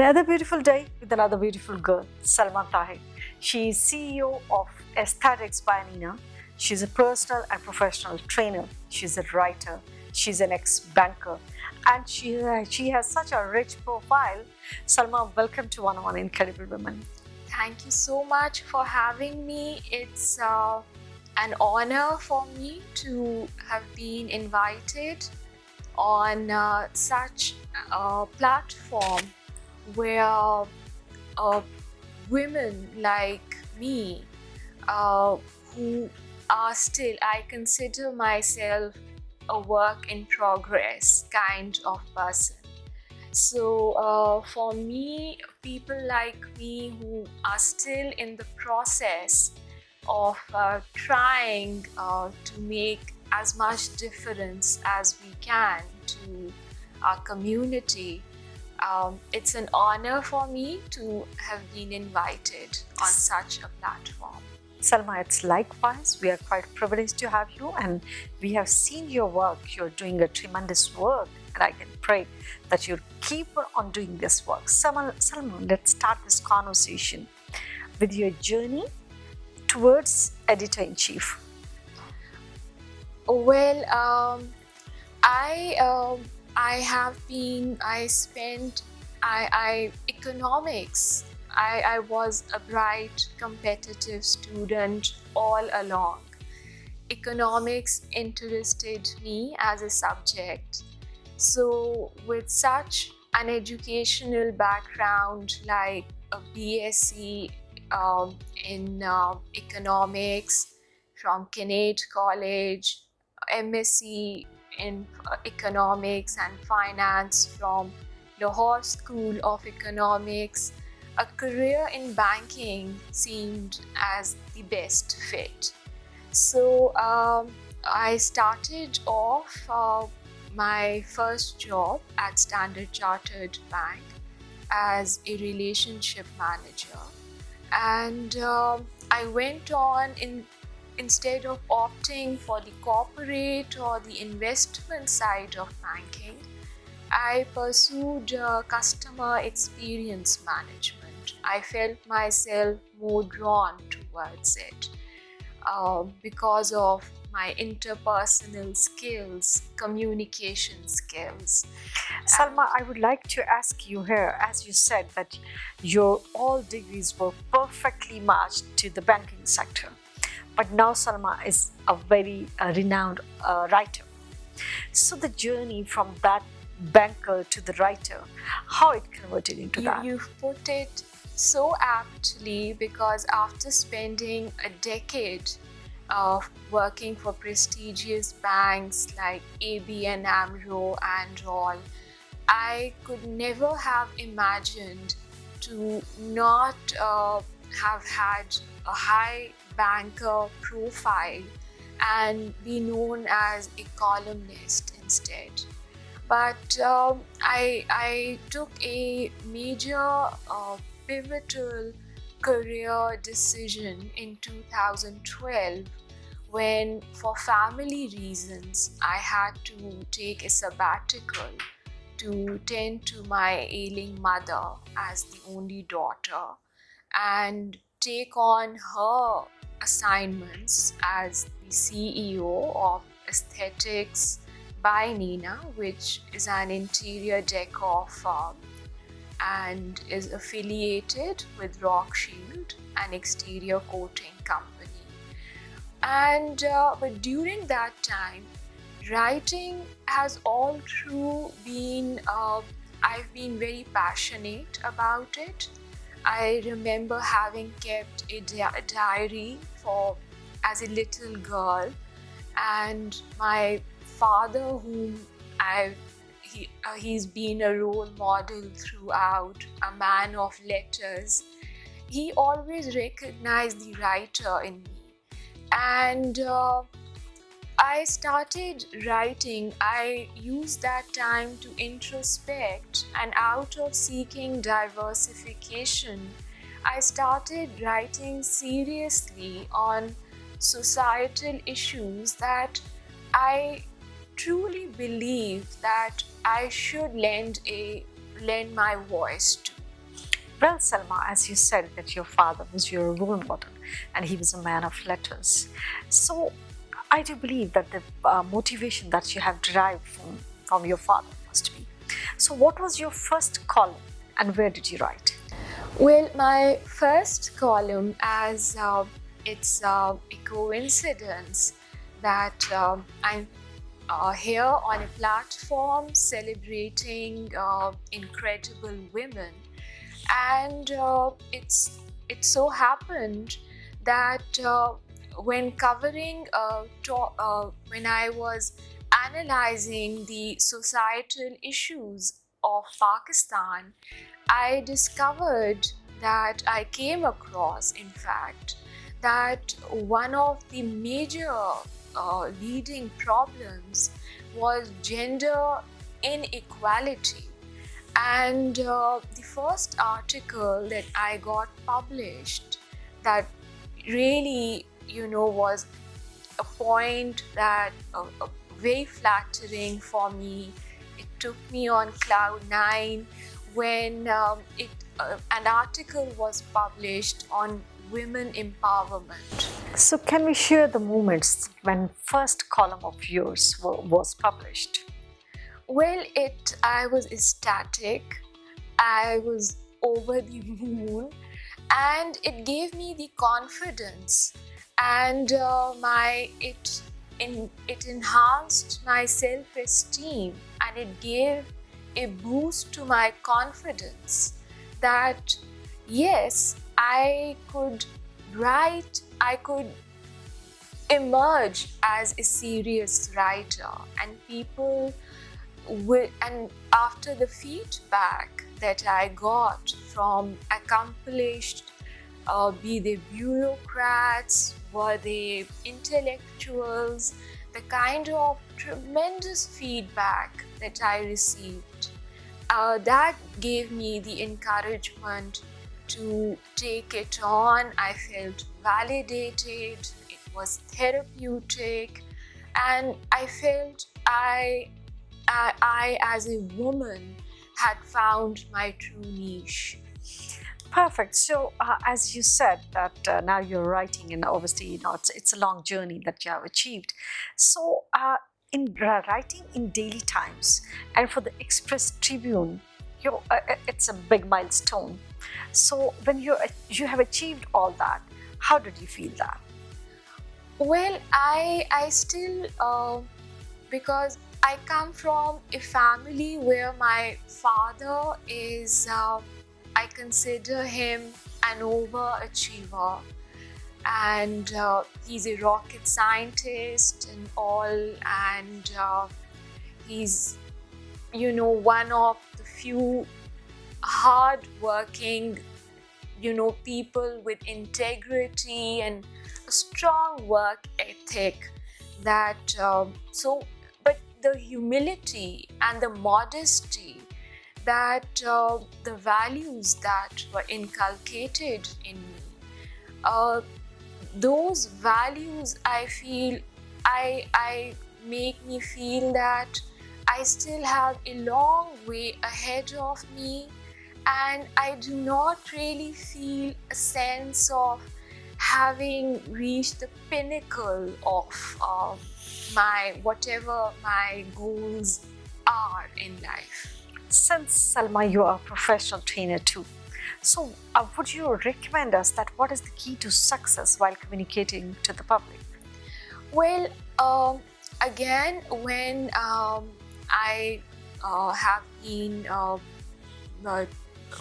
Another beautiful day with another beautiful girl, Salma Tahir. She is CEO of Aesthetics by Nina. She's a personal and professional trainer. She's a writer. She's an ex-banker. And she has such a rich profile. Salma, welcome to 101 Incredible Women. Thank you so much for having me. It's an honor for me to have been invited on such a platform where women like me, who are still, I consider myself a work in progress kind of person. So for me, people like me who are still in the process of trying to make as much difference as we can to our community, it's an honor for me to have been invited on such a platform. Salma, it's likewise. We are quite privileged to have you, and we have seen your work. You're doing a tremendous work, and I can pray that you'll keep on doing this work. Salma, let's start this conversation with your journey towards editor-in-chief. Well, economics. I was a bright, competitive student all along. Economics interested me as a subject. So with such an educational background like a BSc in economics from Kennedy College, MSc in economics and finance from Lahore School of Economics, a career in banking seemed as the best fit. So I started off my first job at Standard Chartered Bank as a relationship manager, and I went on instead of opting for the corporate or the investment side of banking, I pursued customer experience management. I felt myself more drawn towards it because of my interpersonal skills, communication skills. Salma, I would like to ask you here, as you said that your all degrees were perfectly matched to the banking sector. But now Salma is a very renowned writer. So the journey from that banker to the writer, how it converted into that? You've put it so aptly, because after spending a decade of working for prestigious banks like ABN AMRO and all, I could never have imagined to not have had a high banker profile and be known as a columnist instead. But I took a major pivotal career decision in 2012 when, for family reasons, I had to take a sabbatical to tend to my ailing mother as the only daughter and take on her assignments as the CEO of Aesthetics by Nina, which is an interior decor firm and is affiliated with Rockshield, an exterior coating company. And but during that time, writing has all through been, I've been very passionate about it. I remember having kept a diary as a little girl, and my father, whom he's been a role model throughout, a man of letters, he always recognized the writer in me. And I started writing. I used that time to introspect, and out of seeking diversification, I started writing seriously on societal issues that I truly believe that I should lend my voice to. Well, Salma, as you said that your father was your role model and he was a man of letters. So I do believe that the motivation that you have derived from your father must be. So what was your first column and where did you write? Well, my first column, as it's a coincidence that I'm here on a platform celebrating incredible women, and it so happened that when covering when I was analyzing the societal issues of Pakistan, I discovered that I came across, in fact, that one of the major leading problems was gender inequality. And the first article that I got published that really, was a point that very flattering for me. It took me on cloud nine when an article was published on women empowerment. So can we share the moments when first column of yours was published? Well, I was ecstatic. I was over the moon, and it gave me the confidence, and it enhanced my self-esteem, and it gave a boost to my confidence that yes, I could write, I could emerge as a serious writer, and people will, and after the feedback that I got from accomplished, be they bureaucrats, were they intellectuals, the kind of tremendous feedback that I received, that gave me the encouragement to take it on. I felt validated, it was therapeutic, and I felt I as a woman had found my true niche. Perfect. So, as you said that now you're writing, and obviously, it's a long journey that you have achieved. So, in writing in Daily Times and for the Express Tribune, it's a big milestone. So, when you have achieved all that, how did you feel that? Well, I still because I come from a family where my father is. I consider him an overachiever, and he's a rocket scientist and all, and he's one of the few hard-working people with integrity and a strong work ethic. That but the humility and the modesty, that the values that were inculcated in me, those values, I feel, I make me feel that I still have a long way ahead of me, and I do not really feel a sense of having reached the pinnacle of whatever my goals are in life. Since Salma, you are a professional trainer too. So, would you recommend us that what is the key to success while communicating to the public? Well, again, when I have been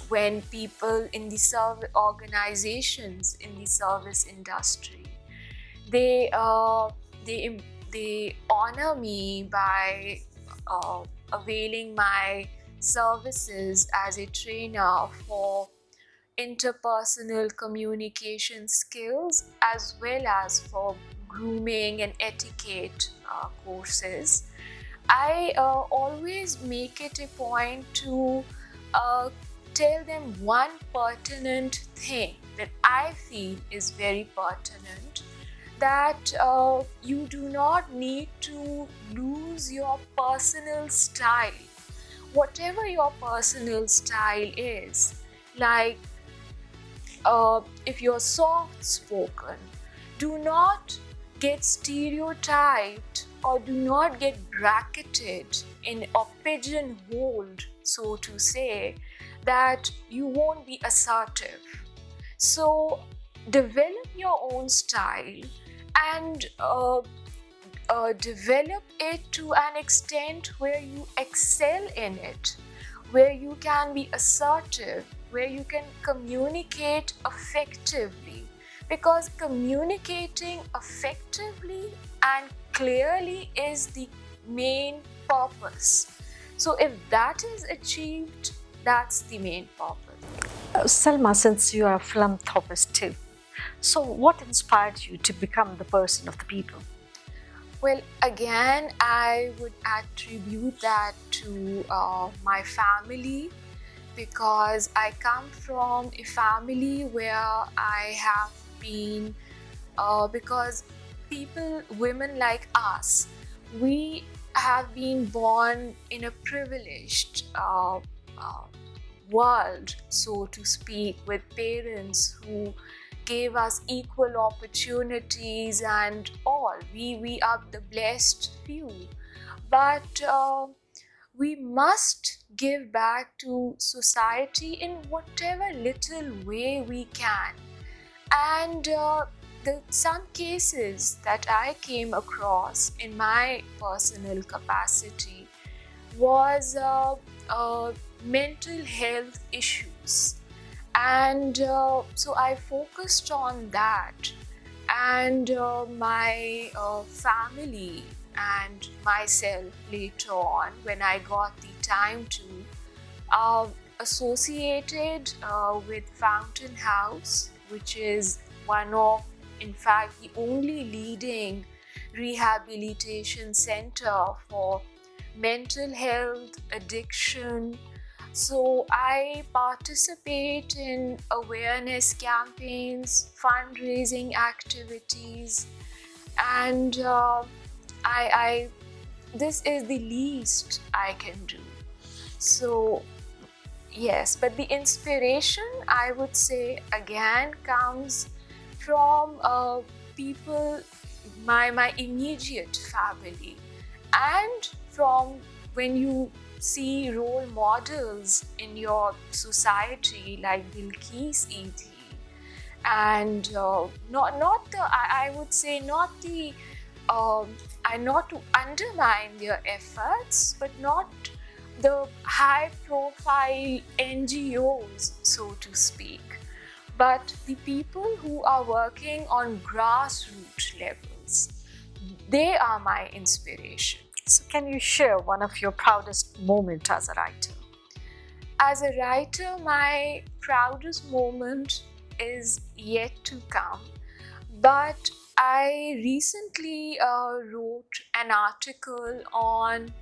when people in the service organizations in the service industry, they honor me by availing my services as a trainer for interpersonal communication skills, as well as for grooming and etiquette courses. I always make it a point to tell them one pertinent thing that I feel is very pertinent, that you do not need to lose your personal style. Whatever your personal style is, Like, if you're soft spoken, do not get stereotyped or do not get bracketed in or pigeonholed, so to say, that you won't be assertive. So, develop your own style and develop it to an extent where you excel in it, where you can be assertive, where you can communicate effectively. Because communicating effectively and clearly is the main purpose. So, if that is achieved, that's the main purpose. Salma, since you are a philanthropist too, so what inspired you to become the person of the people? Well, again, I would attribute that to my family, because I come from a family where I have been, because women like us, we have been born in a privileged world, so to speak, with parents who gave us equal opportunities and all. We are the blessed few. But we must give back to society in whatever little way we can. And some cases that I came across in my personal capacity was mental health issues. And so I focused on that, and my family and myself later on, when I got the time to, associated with Fountain House, which is one of, in fact, the only leading rehabilitation center for mental health, addiction. So I participate in awareness campaigns, fundraising activities, and I this is the least I can do. So yes, but the inspiration, I would say, again comes from people, my immediate family, and from when you see role models in your society like Bilqis Ethi, and not the, I would say, not the not to undermine their efforts, but not the high profile NGOs, so to speak, but the people who are working on grassroots levels. They are my inspiration. So, can you share one of your proudest moments as a writer? As a writer, my proudest moment is yet to come. But I recently wrote an article on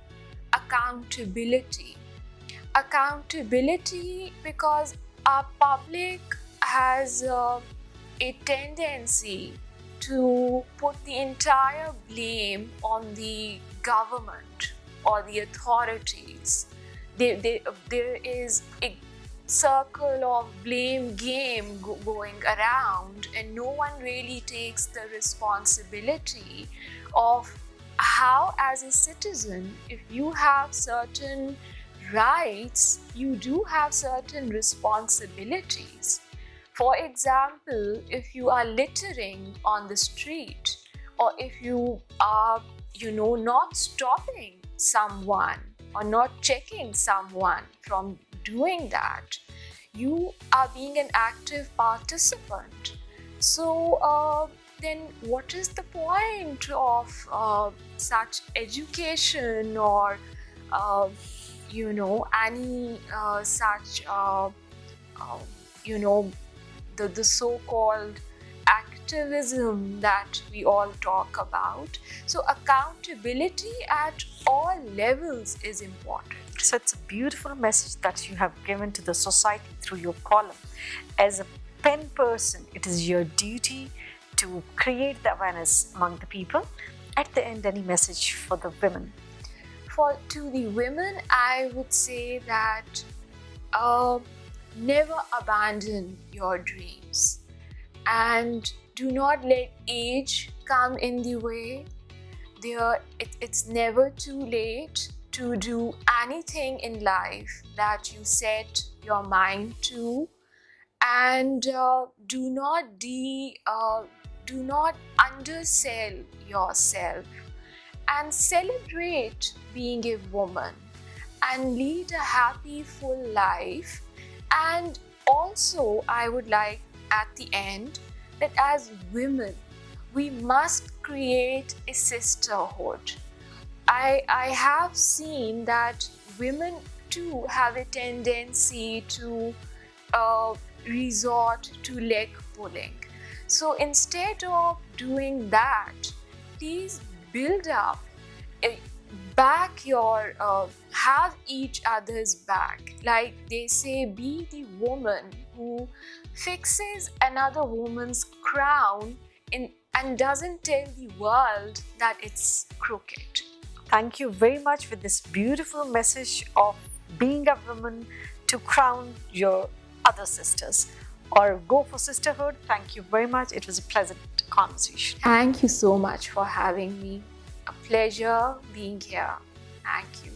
accountability. Accountability, because our public has a tendency to put the entire blame on the government or the authorities. There is a circle of blame game going around, and no one really takes the responsibility of how, as a citizen, if you have certain rights, you do have certain responsibilities. For example, if you are littering on the street, or if you are, not stopping someone or not checking someone from doing that, you are being an active participant. So then what is the point of such education or any such the so-called activism that we all talk about? So accountability at all levels is important. So it's a beautiful message that you have given to the society through your column. As a pen person, it is your duty to create the awareness among the people. At the end, any message for the women? To the women, I would say that never abandon your dreams, and do not let age come in the way. It's never too late to do anything in life that you set your mind to, and do not undersell yourself, and celebrate being a woman and lead a happy full life. And also, I would like at the end that as women we must create a sisterhood. I have seen that women too have a tendency to resort to leg pulling. So instead of doing that, please build up, back your, have each other's back. Like they say, be the woman who fixes another woman's crown and doesn't tell the world that it's crooked. Thank you very much for this beautiful message of being a woman to crown your other sisters or go for sisterhood. Thank you very much. It was a pleasant conversation. Thank you so much for having me. A pleasure being here. Thank you.